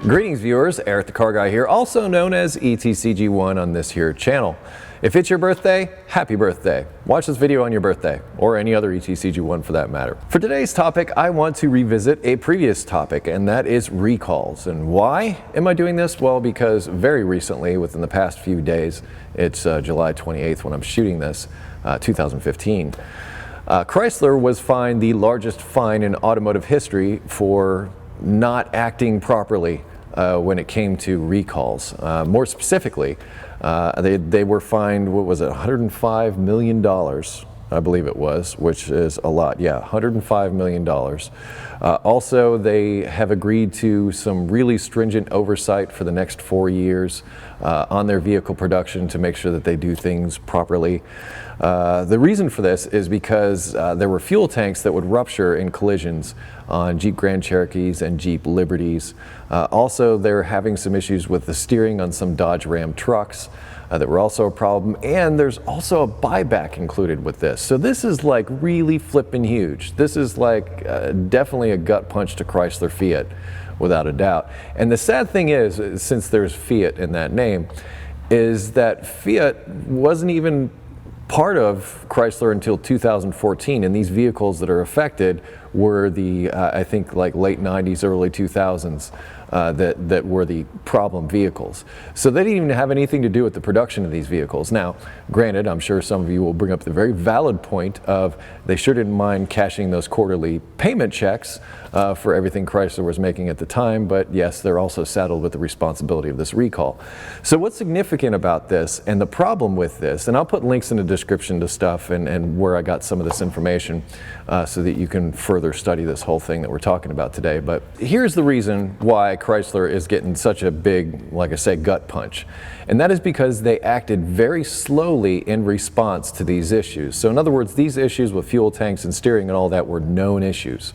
Greetings viewers, Eric the Car Guy here, also known as ETCG1 on this here channel. If it's your birthday, happy birthday. Watch this video on your birthday, or any other ETCG1 for that matter. For today's topic, I want to revisit a previous topic, and that is recalls. And why am I doing this? Well, because very recently, within the past few days, it's July 28th when I'm shooting this, 2015, Chrysler was fined the largest fine in automotive history for not acting properly when it came to recalls. More specifically, they were fined, what was it, $105 million, I believe it was, which is a lot. Yeah, $105 million. Also, they have agreed to some really stringent oversight for the next 4 years on their vehicle production to make sure that they do things properly. The reason for this is because there were fuel tanks that would rupture in collisions on Jeep Grand Cherokees and Jeep Liberties. Also, they're having some issues with the steering on some Dodge Ram trucks that were also a problem, and there's also a buyback included with this. So this is like really flipping huge. This is like definitely a gut punch to Chrysler Fiat, without a doubt. And the sad thing is, since there's Fiat in that name, is that Fiat wasn't even part of Chrysler until 2014, and these vehicles that are affected were the I think like late 90s, early 2000s that were the problem vehicles. So they didn't even have anything to do with the production of these vehicles. Now, granted, I'm sure some of you will bring up the very valid point of they sure didn't mind cashing those quarterly payment checks for everything Chrysler was making at the time, but yes, they're also saddled with the responsibility of this recall. So what's significant about this and the problem with this, and I'll put links in the description to stuff and where I got some of this information so that you can further study this whole thing that we're talking about today. But here's the reason why Chrysler is getting such a big, like I say, gut punch. And that is because they acted very slowly in response to these issues. So in other words, these issues with fuel tanks and steering and all that were known issues,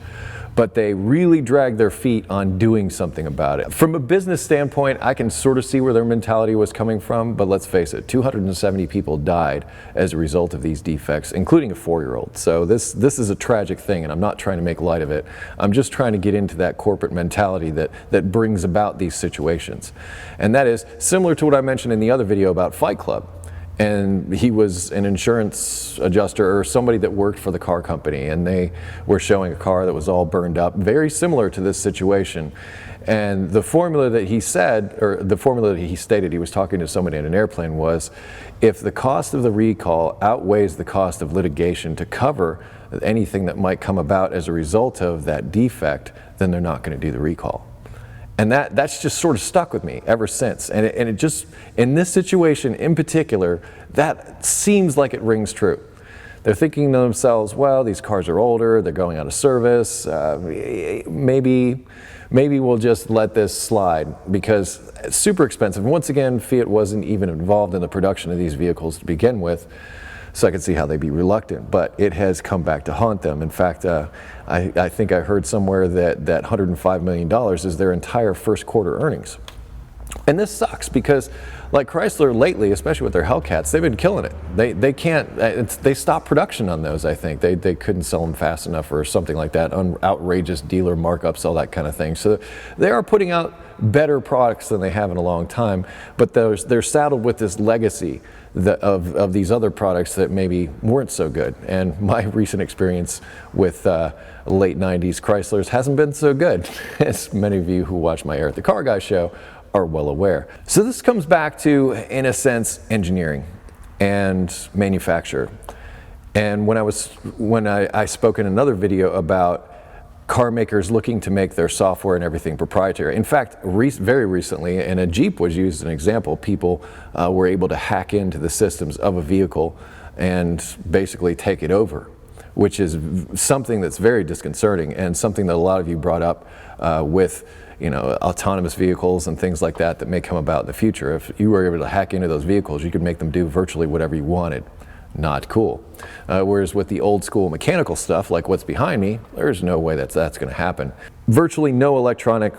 but they really dragged their feet on doing something about it. From a business standpoint, I can sort of see where their mentality was coming from, but let's face it, 270 people died as a result of these defects, including a 4-year-old. So this is a tragic thing, and I'm not trying to make light of it. I'm just trying to get into that corporate mentality that brings about these situations. And that is similar to what I mentioned in the other video about Fight Club. And he was an insurance adjuster or somebody that worked for the car company, and they were showing a car that was all burned up, very similar to this situation. And the formula that he said, or the formula that he stated, he was talking to somebody in an airplane, was if the cost of the recall outweighs the cost of litigation to cover anything that might come about as a result of that defect, then they're not going to do the recall. And that's just sort of stuck with me ever since. And it just, in this situation in particular, that seems like it rings true. They're thinking to themselves, well, these cars are older, they're going out of service, maybe we'll just let this slide because it's super expensive. And once again, Fiat wasn't even involved in the production of these vehicles to begin with. So I can see how they'd be reluctant, but it has come back to haunt them. In fact, I think I heard somewhere that $105 million is their entire first quarter earnings. And this sucks because, like Chrysler lately, especially with their Hellcats, they've been killing it. They can't, they stopped production on those, I think. They couldn't sell them fast enough or something like that, outrageous dealer markups, all that kind of thing. So they are putting out better products than they have in a long time, but they're saddled with this legacy of these other products that maybe weren't so good. And my recent experience with late 90s Chryslers hasn't been so good, as many of you who watch my Eric the Car Guy show are well aware. So this comes back to, in a sense, engineering and manufacture. And when I spoke in another video about car makers looking to make their software and everything proprietary. In fact, very recently, and a Jeep was used as an example, people were able to hack into the systems of a vehicle and basically take it over, which is something that's very disconcerting and something that a lot of you brought up with autonomous vehicles and things like that may come about in the future. If you were able to hack into those vehicles, you could make them do virtually whatever you wanted. Not cool. Whereas with the old school mechanical stuff, like what's behind me, there's no way that's going to happen. Virtually no electronic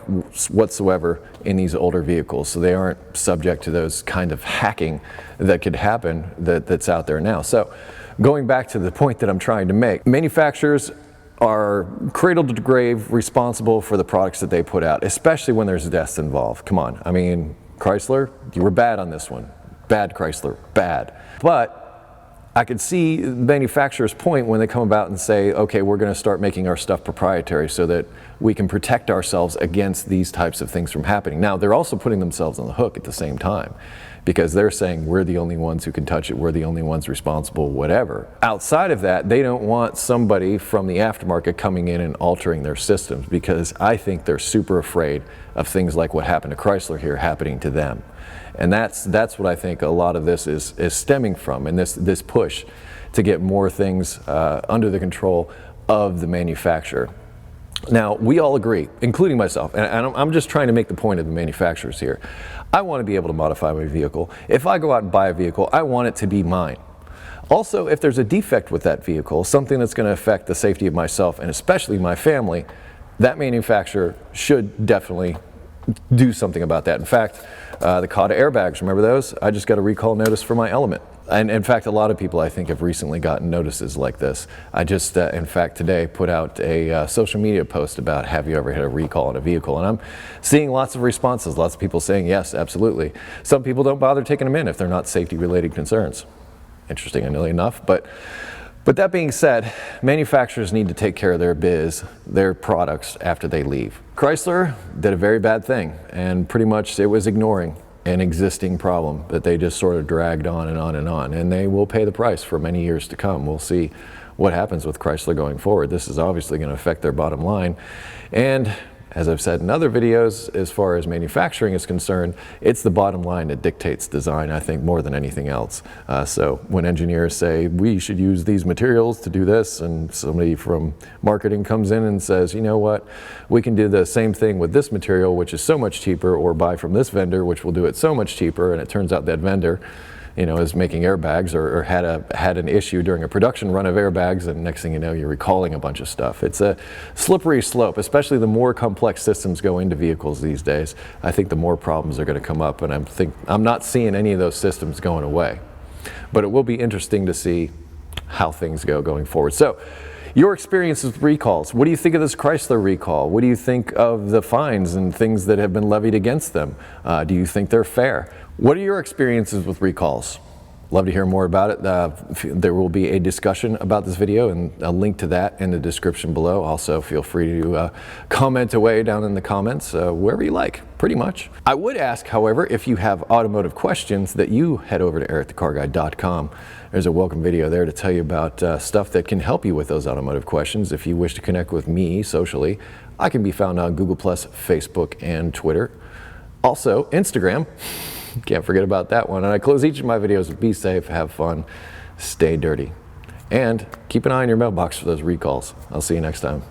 whatsoever in these older vehicles, so they aren't subject to those kind of hacking that could happen that's out there now. So going back to the point that I'm trying to make, manufacturers are cradle to grave responsible for the products that they put out, especially when there's deaths involved. Come on, I mean, Chrysler, you were bad on this one. Bad Chrysler, bad. But I could see the manufacturer's point when they come about and say, okay, we're going to start making our stuff proprietary so that we can protect ourselves against these types of things from happening. Now, they're also putting themselves on the hook at the same time, because they're saying we're the only ones who can touch it, we're the only ones responsible, whatever. Outside of that, they don't want somebody from the aftermarket coming in and altering their systems, because I think they're super afraid of things like what happened to Chrysler here happening to them. And that's what I think a lot of this is stemming from, and this push to get more things under the control of the manufacturer. Now, we all agree, including myself, and I'm just trying to make the point of the manufacturers here. I want to be able to modify my vehicle. If I go out and buy a vehicle, I want it to be mine. Also, if there's a defect with that vehicle, something that's going to affect the safety of myself and especially my family, that manufacturer should definitely do something about that. In fact, the COTA airbags, remember those? I just got a recall notice for my Element. And in fact, a lot of people I think have recently gotten notices like this. I just, in fact, today put out a social media post about, have you ever had a recall on a vehicle? And I'm seeing lots of responses, lots of people saying yes, absolutely. Some people don't bother taking them in if they're not safety-related concerns. Interestingly enough, but that being said, manufacturers need to take care of their biz, their products, after they leave. Chrysler did a very bad thing, and pretty much it was ignoring an existing problem that they just sort of dragged on and on and on, and they will pay the price for many years to come. We'll see what happens with Chrysler going forward. This is obviously going to affect their bottom line, and as I've said in other videos, as far as manufacturing is concerned, it's the bottom line that dictates design, I think, more than anything else. So when engineers say, we should use these materials to do this, and somebody from marketing comes in and says, you know what, we can do the same thing with this material, which is so much cheaper, or buy from this vendor, which will do it so much cheaper, and it turns out that vendor, you know, is making airbags or had an issue during a production run of airbags, and next thing you know, you're recalling a bunch of stuff. It's a slippery slope, especially the more complex systems go into vehicles these days. I think the more problems are going to come up, and I'm not seeing any of those systems going away. But it will be interesting to see how things go going forward. So, your experience with recalls. What do you think of this Chrysler recall? What do you think of the fines and things that have been levied against them? Do you think they're fair? What are your experiences with recalls? Love to hear more about it. There will be a discussion about this video and a link to that in the description below. Also, feel free to comment away down in the comments, wherever you like, pretty much. I would ask, however, if you have automotive questions, that you head over to ericthecarguy.com. There's a welcome video there to tell you about stuff that can help you with those automotive questions. If you wish to connect with me socially, I can be found on Google+, Facebook, and Twitter. Also, Instagram. Can't forget about that one. And I close each of my videos with be safe, have fun, stay dirty. And keep an eye on your mailbox for those recalls. I'll see you next time.